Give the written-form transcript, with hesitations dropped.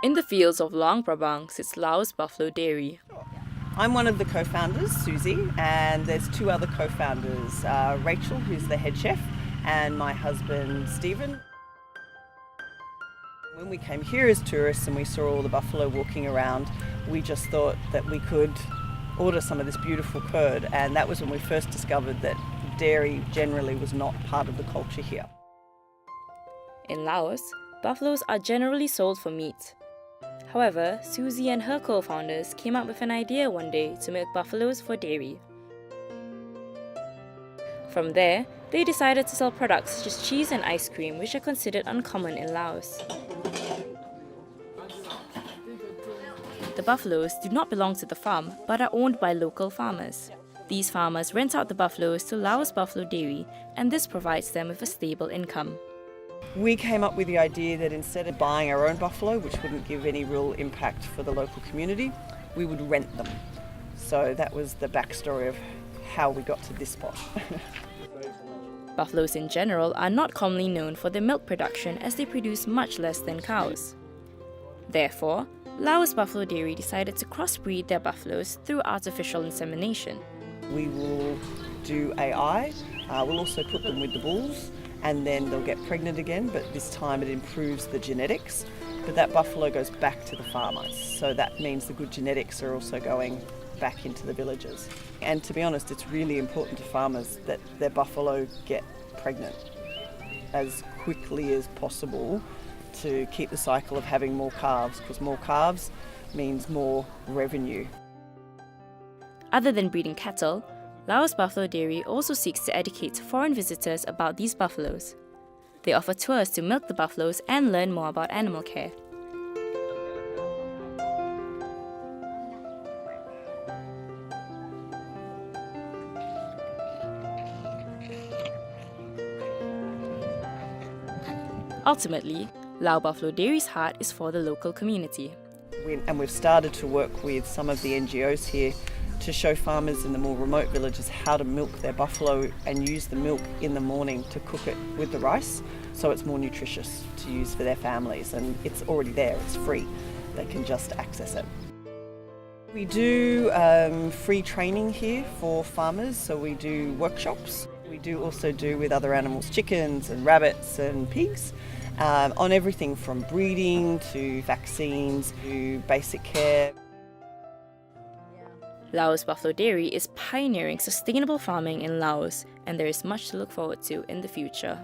In the fields of Luang Prabang sits Laos Buffalo Diary. I'm one of the co-founders, Susie, and there's two other co-founders, Rachel, who's the head chef, and my husband, Stephen. When we came here as tourists and we saw all the buffalo walking around, we just thought that we could order some of this beautiful curd, and that was when we first discovered that dairy generally was not part of the culture here. In Laos, buffaloes are generally sold for meat. However, Susie and her co-founders came up with an idea one day to milk buffaloes for dairy. From there, they decided to sell products such as cheese and ice cream, which are considered uncommon in Laos. The buffaloes do not belong to the farm, but are owned by local farmers. These farmers rent out the buffaloes to Laos Buffalo Diary, and this provides them with a stable income. We came up with the idea that instead of buying our own buffalo, which wouldn't give any real impact for the local community, we would rent them. So that was the backstory of how we got to this spot. Buffaloes in general are not commonly known for their milk production, as they produce much less than cows. Therefore, Laos Buffalo Diary decided to crossbreed their buffaloes through artificial insemination. We will do AI, we'll also put them with the bulls, and then they'll get pregnant again, but this time it improves the genetics. But that buffalo goes back to the farmers, so that means the good genetics are also going back into the villages. And to be honest, it's really important to farmers that their buffalo get pregnant as quickly as possible to keep the cycle of having more calves, because more calves means more revenue. Other than breeding cattle, Laos Buffalo Diary also seeks to educate foreign visitors about these buffaloes. They offer tours to milk the buffaloes and learn more about animal care. Ultimately, Lao Buffalo Dairy's heart is for the local community. And we've started to work with some of the NGOs here to show farmers in the more remote villages how to milk their buffalo and use the milk in the morning to cook it with the rice, so it's more nutritious to use for their families. And it's already there, it's free. They can just access it. We do free training here for farmers, so we do workshops. We do also do with other animals, chickens and rabbits and pigs, on everything from breeding to vaccines to basic care. Laos Buffalo Diary is pioneering sustainable farming in Laos, and there is much to look forward to in the future.